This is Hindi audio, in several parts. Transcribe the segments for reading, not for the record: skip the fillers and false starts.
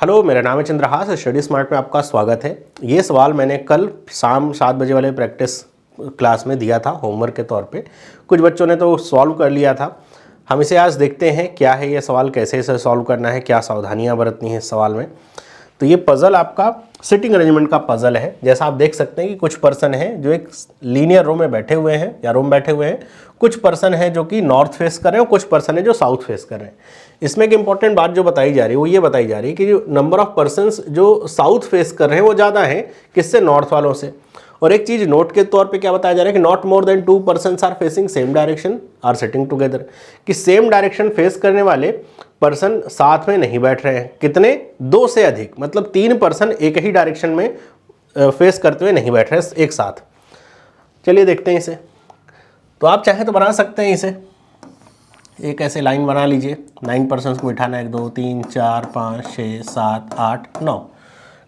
हेलो, मेरा नाम है चंद्रहास। स्टडी स्मार्ट में आपका स्वागत है। ये सवाल मैंने कल शाम 7 बजे वाले प्रैक्टिस क्लास में दिया था होमवर्क के तौर पे। कुछ बच्चों ने तो सॉल्व कर लिया था। हम इसे आज देखते हैं क्या है ये सवाल, कैसे इसे सॉल्व करना है, क्या सावधानियां बरतनी है इस सवाल में। तो ये पज़ल आपका सिटिंग अरेंजमेंट का पज़ल है। जैसा आप देख सकते हैं कि कुछ पर्सन हैं जो एक लीनियर रो में बैठे हुए हैं या रो में बैठे हुए हैं। कुछ पर्सन हैं जो कि नॉर्थ फेस कर रहे हैं और कुछ पर्सन है जो साउथ फेस कर रहे हैं। इसमें एक इंपॉर्टेंट बात जो बताई जा रही है वो ये बताई जा रही है कि जो नंबर ऑफ पर्सन्स जो साउथ फेस कर रहे हैं वो ज़्यादा है किससे, नॉर्थ वालों से। और एक चीज़ नोट के तौर पे क्या बताया जा रहा है कि not more than 2 persons are facing same direction are sitting together, कि सेम डायरेक्शन फेस करने वाले पर्सन साथ में नहीं बैठ रहे हैं। कितने? 2 से अधिक, मतलब 3 पर्सन एक ही डायरेक्शन में फेस करते हुए नहीं बैठ रहे एक साथ। चलिए देखते हैं इसे। तो आप चाहे तो बना सकते हैं इसे, एक ऐसे लाइन बना लीजिए। 9 पर्सन को बिठाना है, 1 2 3 4 5 6 7 8 9।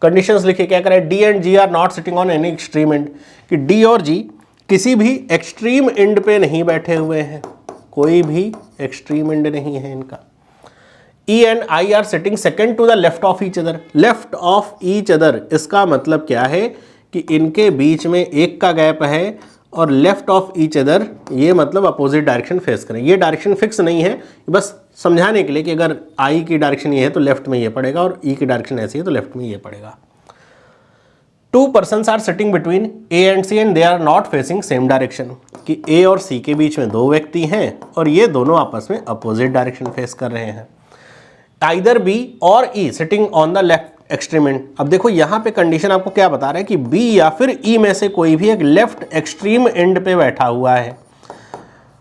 कंडीशंस लिखिए, क्या करें? D and G are not sitting on any extreme end, कि डी और जी किसी भी एक्सट्रीम एंड पे नहीं बैठे हुए हैं, कोई भी एक्सट्रीम एंड नहीं है इनका। E and I are sitting second to the left of each other. Left of each other इसका मतलब क्या है कि इनके बीच में एक का गैप है, और लेफ्ट ऑफ ईच अदर ये मतलब अपोजिट डायरेक्शन फेस करें। ये डायरेक्शन फिक्स नहीं है, बस समझाने के लिए कि अगर आई की डायरेक्शन ये है तो लेफ्ट में ये पड़ेगा, और ई की डायरेक्शन ऐसी है तो लेफ्ट में ये पड़ेगा। 2 persons are sitting between A and C and they are not facing same direction, कि ए और सी के बीच में 2 व्यक्ति हैं और ये दोनों आपस में अपोजिट डायरेक्शन फेस कर रहे हैं। आइदर बी और E sitting on the left extreme end. अब देखो यहाँ पे कंडीशन आपको क्या बता रहा है कि बी या फिर ई में से कोई भी एक लेफ्ट एक्सट्रीम एंड पे बैठा हुआ है,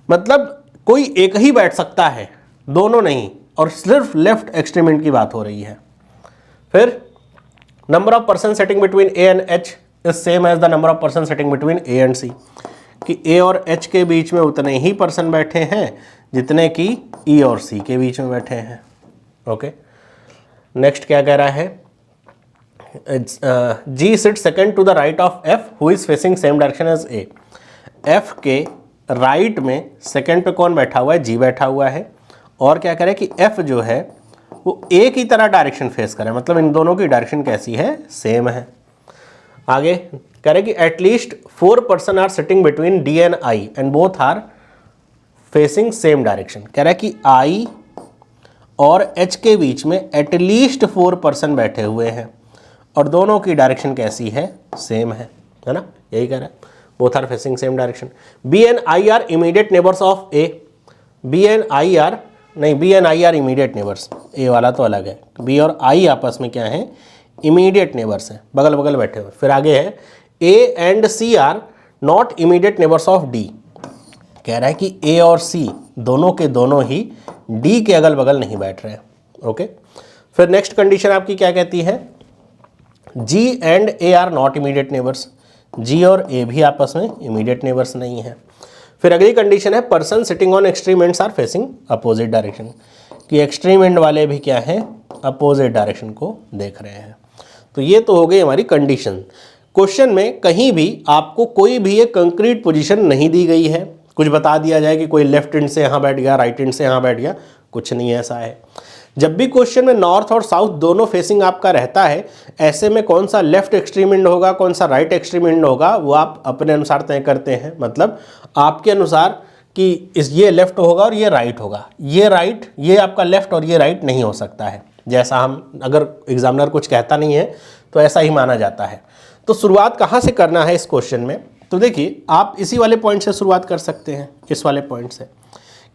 मतलब कोई एक ही बैठ सकता है, दोनों नहीं, और सिर्फ लेफ्ट एक्सट्रीम एंड की बात हो रही है। फिर number of person sitting between A and H is same as the number of person sitting between A and C, कि ए और एच के बीच में उतने ही पर्सन बैठे हैं जितने कि ई और सी के बीच में बैठे हैं। ओके, नेक्स्ट क्या कह रहा है? G sit second to the right of F who is facing same direction as A. F के राइट में सेकेंड पे कौन बैठा हुआ है? जी बैठा हुआ है। और क्या कह रहे हैं कि एफ जो है वो एक ही तरह डायरेक्शन फेस करे, मतलब इन दोनों की डायरेक्शन कैसी है? सेम है। आगे कह रहे हैं कि at least 4 person are sitting between D and I and both are facing same direction. कह रहा है कि आई और एच के बीच में एटलीस्ट 4 पर्सन बैठे हुए हैं और दोनों की डायरेक्शन कैसी है? सेम है ना? यही कह रहा है, both are facing same direction. B and I are immediate neighbours of A. B and I are immediate neighbours, A वाला तो अलग है। बी और आई आपस में क्या है? इमीडिएट नेबर्स हैं, बगल बगल बैठे हुए। फिर आगे है A and C are not immediate neighbours of D. कह रहा है कि ए और सी दोनों के दोनों ही डी के अगल बगल नहीं बैठ रहे हैं। ओके, फिर नेक्स्ट कंडीशन आपकी क्या कहती है? G and A are not immediate neighbours. G और ए भी आपस में इमीडिएट नेबर्स नहीं है। फिर अगली कंडीशन है person sitting on extreme ends are facing opposite direction, कि एक्सट्रीम एंड वाले भी क्या हैं? अपोजिट डायरेक्शन को देख रहे हैं। तो ये तो हो गई हमारी कंडीशन। क्वेश्चन में कहीं भी आपको कोई भी एक कंक्रीट पोजीशन नहीं दी गई है, कुछ बता दिया जाए कि कोई लेफ्ट एंड से यहाँ बैठ गया, राइट एंड से यहाँ बैठ गया, कुछ नहीं ऐसा है। जब भी क्वेश्चन में नॉर्थ और साउथ दोनों फेसिंग आपका रहता है, ऐसे में कौन सा लेफ्ट एक्सट्रीम एंड होगा, कौन सा राइट एक्सट्रीम एंड होगा, वो आप अपने अनुसार तय करते हैं। मतलब आपके अनुसार कि ये लेफ्ट होगा और ये राइट होगा, ये राइट, ये आपका लेफ्ट और ये राइट नहीं हो सकता है। जैसा हम, अगर एग्जामिनर कुछ कहता नहीं है तो ऐसा ही माना जाता है। तो शुरुआत कहाँ से करना है इस क्वेश्चन में? तो देखिए, आप इसी वाले पॉइंट से शुरुआत कर सकते हैं, इस वाले पॉइंट से,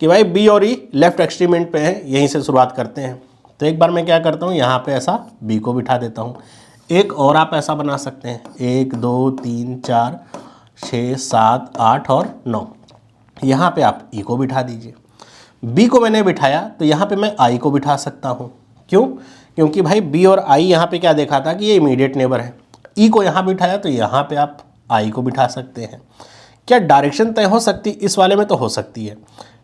कि भाई बी और ई लेफ्ट एक्सट्रीम एंड पे है, यहीं से शुरुआत करते हैं। तो एक बार मैं क्या करता हूँ, यहाँ पे ऐसा बी को बिठा देता हूँ। एक और आप ऐसा बना सकते हैं, 1 2 3 4 6 7 8 और 9। यहाँ पे आप ई को बिठा दीजिए। बी को मैंने बिठाया तो यहाँ पे मैं आई को बिठा सकता हूँ। क्यों? क्योंकि भाई बी और आई यहाँ पे क्या देखा था कि ये इमीडिएट नेबर है। ई को यहाँ बिठाया तो यहाँ पे आप आई को बिठा सकते हैं। क्या डायरेक्शन तय हो सकती? इस वाले में तो हो सकती है।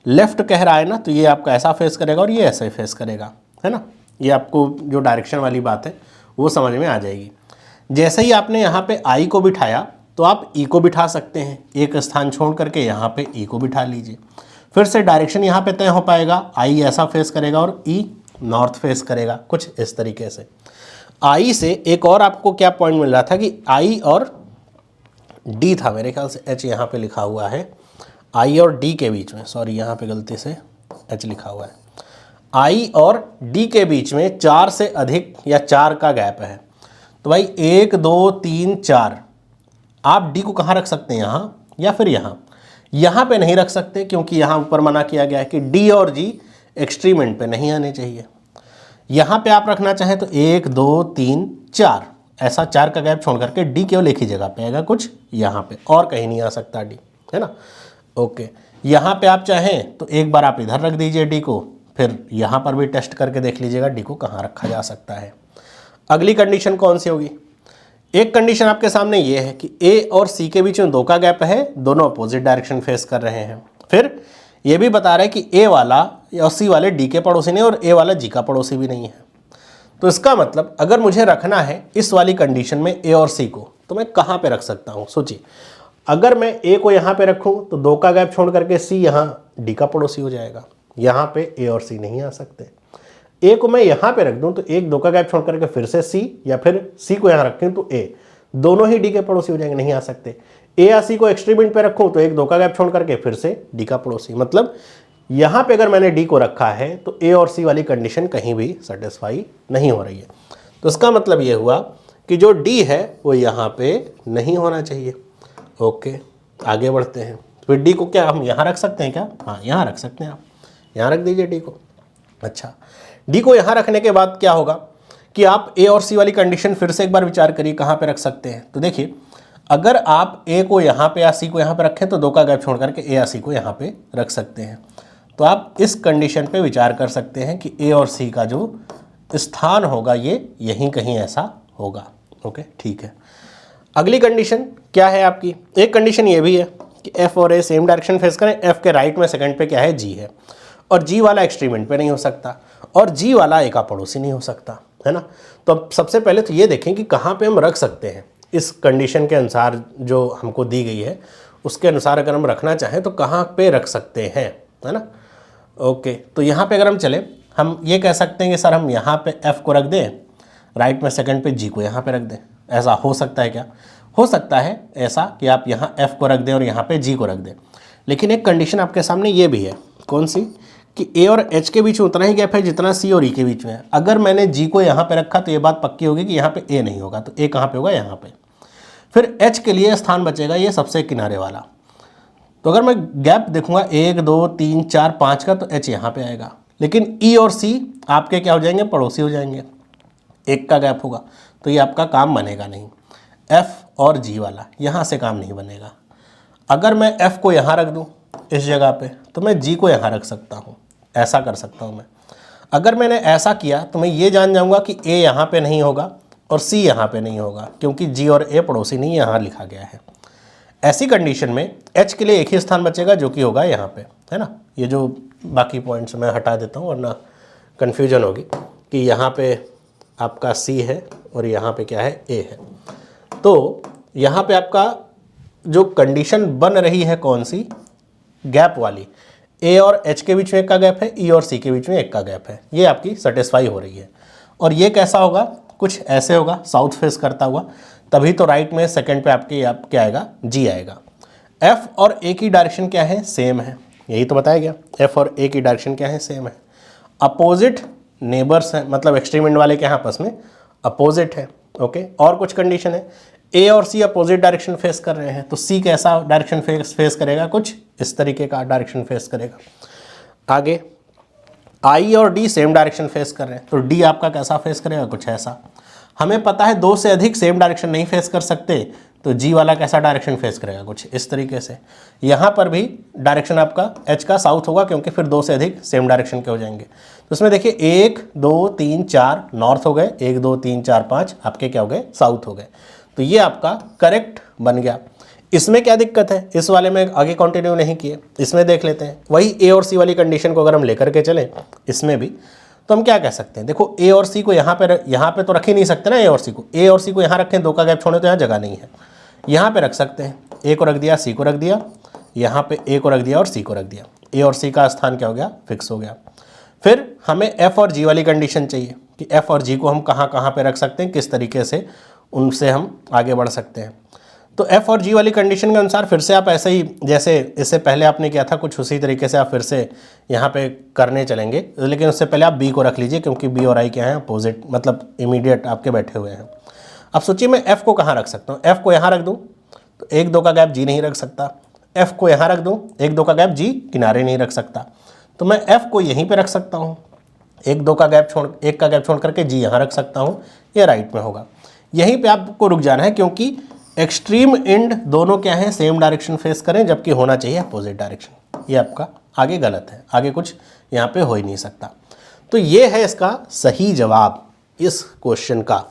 लेफ्ट कह रहा है ना, तो ये आपका ऐसा फेस करेगा और ये ऐसे फेस करेगा, है ना? ये आपको जो डायरेक्शन वाली बात है वो समझ में आ जाएगी। जैसे ही आपने यहाँ पे आई को बिठाया तो आप ई को बिठा सकते हैं, एक स्थान छोड़ करके यहाँ पे ई को बिठा लीजिए। फिर से डायरेक्शन यहाँ पे तय हो पाएगा, आई ऐसा फेस करेगा और ई नॉर्थ फेस करेगा, कुछ इस तरीके से। आई से एक और आपको क्या पॉइंट मिल रहा था कि आई और डी था, मेरे ख्याल से एच यहाँ पे लिखा हुआ है, आई और डी के बीच में, सॉरी यहाँ पे गलती से एच लिखा हुआ है, आई और डी के बीच में 4 से अधिक या 4 का गैप है। तो भाई 1 2 3 4, आप डी को कहाँ रख सकते हैं, यहाँ या फिर यहाँ पे नहीं रख सकते, क्योंकि यहाँ ऊपर मना किया गया है कि डी और जी एक्सट्रीम एंड पे नहीं आने चाहिए। यहाँ पे आप रखना चाहें तो 1 2 3 4, ऐसा 4 का गैप छोड़ करके डी केवल एक ही जगह पे आएगा, कुछ यहाँ पे, और कहीं नहीं आ सकता डी, है ना। ओके, यहाँ पे आप चाहें तो एक बार आप इधर रख दीजिए डी को, फिर यहाँ पर भी टेस्ट करके देख लीजिएगा डी को कहाँ रखा जा सकता है। अगली कंडीशन कौन सी होगी, एक कंडीशन आपके सामने ये है कि ए और सी के बीच में 2 का गैप है, दोनों अपोजिट डायरेक्शन फेस कर रहे हैं। फिर ये भी बता रहा है कि ए वाला और सी वाले डी के पड़ोसी नहीं और ए वाला जी का पड़ोसी भी नहीं है। तो इसका मतलब अगर मुझे रखना है इस वाली कंडीशन में ए और सी को, तो मैं कहाँ पे रख सकता हूँ, सोचिए। अगर मैं ए को यहाँ पे रखूँ तो 2 का गैप छोड़ करके सी यहाँ डी का पड़ोसी हो जाएगा, यहाँ पे ए और सी नहीं आ सकते। ए को मैं यहाँ पे रख दूँ तो 1 2 का गैप छोड़ करके फिर से सी, या फिर सी को यहाँ रखें तो ए, दोनों ही डी के पड़ोसी हो जाएंगे, नहीं आ सकते। ए या सी को एक्सट्रीम एंड पे रखूँ तो 1 2 का गैप छोड़ करके फिर से डी का पड़ोसी, मतलब यहाँ पे अगर मैंने डी को रखा है तो ए और सी वाली कंडीशन कहीं भी सेटिस्फाई नहीं हो रही है। तो इसका मतलब ये हुआ कि जो डी है वो यहाँ पे नहीं होना चाहिए। ओके, आगे बढ़ते हैं। फिर डी को क्या हम यहाँ रख सकते हैं क्या, हाँ यहाँ रख सकते हैं, आप यहाँ रख दीजिए डी को। अच्छा, डी को यहाँ रखने के बाद क्या होगा कि आप ए और सी वाली कंडीशन फिर से एक बार विचार करिए कहाँ पे रख सकते हैं। तो देखिए, अगर आप ए को यहाँ पे या सी को यहाँ पे रखें तो 2 का गैप छोड़ करके ए या सी को यहाँ पे रख सकते हैं। तो आप इस कंडीशन पे विचार कर सकते हैं कि ए और सी का जो स्थान होगा ये यहीं कहीं ऐसा होगा। ओके, ठीक है। अगली कंडीशन क्या है आपकी, एक कंडीशन ये भी है कि एफ और ए सेम डायरेक्शन फेस करें, एफ के राइट में सेकंड पे क्या है, जी है, और जी वाला एक्सट्रीम एंड पे नहीं हो सकता, और जी वाला ए का पड़ोसी नहीं हो सकता, है ना। तो अब सबसे पहले तो ये देखें कि कहाँ पे हम रख सकते हैं इस कंडीशन के अनुसार जो हमको दी गई है, उसके अनुसार अगर हम रखना चाहें तो कहाँ पे रख सकते हैं, है ना। ओके, तो यहाँ पे अगर हम चले, हम ये कह सकते हैं कि सर हम यहाँ पे एफ को रख दें, राइट में सेकंड पे जी को यहाँ पे रख दें, ऐसा हो सकता है क्या, हो सकता है ऐसा कि आप यहाँ एफ को रख दें और यहाँ पे जी को रख दें। लेकिन एक कंडीशन आपके सामने ये भी है, कौन सी, कि ए और एच के बीच में उतना ही गैप है जितना सी और ई के बीच में है। अगर मैंने जी को यहाँ पे रखा तो ये बात पक्की होगी कि यहाँ पे ए नहीं होगा, तो ए कहाँ पे होगा, यहाँ पे। फिर एच के लिए स्थान बचेगा ये सबसे किनारे वाला। तो अगर मैं गैप देखूंगा 1 2 3 4 5 का, तो एच यहाँ पे आएगा, लेकिन ई और सी आपके क्या हो जाएंगे, पड़ोसी हो जाएंगे, 1 का गैप होगा, तो ये आपका काम बनेगा नहीं। एफ और जी वाला यहाँ से काम नहीं बनेगा। अगर मैं एफ को यहाँ रख दूँ इस जगह पे, तो मैं जी को यहाँ रख सकता हूँ, ऐसा कर सकता हूँ मैं। अगर मैंने ऐसा किया तो मैं ये जान जाऊँगा कि ए यहाँ पे नहीं होगा और सी यहाँ पे नहीं होगा, क्योंकि जी और ए पड़ोसी नहीं यहाँ लिखा गया है। ऐसी कंडीशन में एच के लिए एक ही स्थान बचेगा जो कि होगा यहाँ पे, है ना। ये जो बाकी पॉइंट्स मैं हटा देता हूँ वरना कन्फ्यूजन होगी कि यहाँ पे आपका सी है और यहाँ पे क्या है, ए है। तो यहाँ पे आपका जो कंडीशन बन रही है कौन सी, गैप वाली, ए और एच के बीच में 1 का गैप है, ई और सी के बीच में 1 का गैप है, ये आपकी सेटिस्फाई हो रही है। और ये कैसा होगा, कुछ ऐसे होगा, साउथ फेस करता हुआ, तभी तो राइट में सेकंड पे आपके क्या आएगा, जी आएगा। एफ और ए की डायरेक्शन क्या है, सेम है, यही तो बताया गया, एफ और ए की डायरेक्शन क्या है, सेम है। अपोजिट नेबर्स हैं, मतलब एक्सट्रीम एंड वाले के यहाँ आपस में अपोजिट है। ओके, और कुछ कंडीशन है, ए और सी अपोजिट डायरेक्शन फेस कर रहे हैं, तो सी कैसा डायरेक्शन फेस करेगा, कुछ इस तरीके का डायरेक्शन फेस करेगा। आगे आई और डी सेम डायरेक्शन फेस कर रहे हैं, तो डी आपका कैसा फेस करेगा, कुछ ऐसा। हमें पता है 2 से अधिक सेम डायरेक्शन नहीं फेस कर सकते, तो जी वाला कैसा डायरेक्शन फेस करेगा, कुछ इस तरीके से। यहाँ पर भी डायरेक्शन आपका एच का साउथ होगा, क्योंकि फिर 2 से अधिक सेम डायरेक्शन के हो जाएंगे। तो इसमें देखिए 1 2 3 4 नॉर्थ हो गए, 1 2 3 4 5 आपके क्या हो गए, साउथ हो गए। तो ये आपका करेक्ट बन गया। इसमें क्या दिक्कत है, इस वाले में आगे कंटिन्यू नहीं किए, इसमें देख लेते हैं। वही ए और सी वाली कंडीशन को अगर हम लेकर के चलें इसमें भी, तो हम क्या कह सकते हैं, देखो ए और सी को यहाँ पे तो रख ही नहीं सकते ना, ए और सी को यहाँ रखें, 2 का गैप छोड़े तो यहाँ जगह नहीं है, यहाँ पे रख सकते हैं। ए को रख दिया, सी को रख दिया, यहाँ पे ए को रख दिया और सी को रख दिया, ए और सी का स्थान क्या हो गया, फिक्स हो गया। फिर हमें एफ और जी वाली कंडीशन चाहिए, कि एफ़ और जी को हम कहाँ कहाँ पे रख सकते हैं, किस तरीके से उनसे हम आगे बढ़ सकते हैं। तो एफ़ और जी वाली कंडीशन के अनुसार फिर से आप ऐसे ही जैसे इससे पहले आपने किया था कुछ उसी तरीके से आप फिर से यहाँ पे करने चलेंगे, लेकिन उससे पहले आप बी को रख लीजिए क्योंकि बी और आई क्या है अपोजिट, मतलब इमीडिएट आपके बैठे हुए हैं। अब सोचिए मैं एफ़ को कहाँ रख सकता हूँ, एफ़ को यहाँ रख दूँ तो 1 2 का गैप जी नहीं रख सकता, एफ़ को यहाँ रख दूँ 1 2 का गैप जी किनारे नहीं रख सकता, तो मैं एफ़ को यहीं पे रख सकता हूँ, 1 2 का गैप छोड़ 1 का गैप छोड़ करके जी यहाँ रख सकता हूँ, ये राइट में होगा। यहीं पे आपको रुक जाना है क्योंकि एक्सट्रीम एंड दोनों क्या है सेम डायरेक्शन फेस करें, जबकि होना चाहिए अपोजिट डायरेक्शन। ये आपका आगे गलत है, आगे कुछ यहाँ पे हो ही नहीं सकता। तो ये है इसका सही जवाब इस क्वेश्चन का।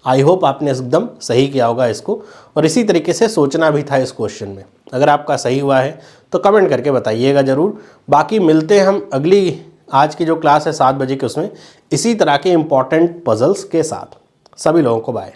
आई होप आपने एकदम सही किया होगा इसको, और इसी तरीके से सोचना भी था इस क्वेश्चन में। अगर आपका सही हुआ है तो कमेंट करके बताइएगा ज़रूर। बाकी मिलते हैं हम अगली, आज की जो क्लास है 7 बजे के, उसमें इसी तरह के इम्पॉर्टेंट पजल्स के साथ। सभी लोगों को बाय।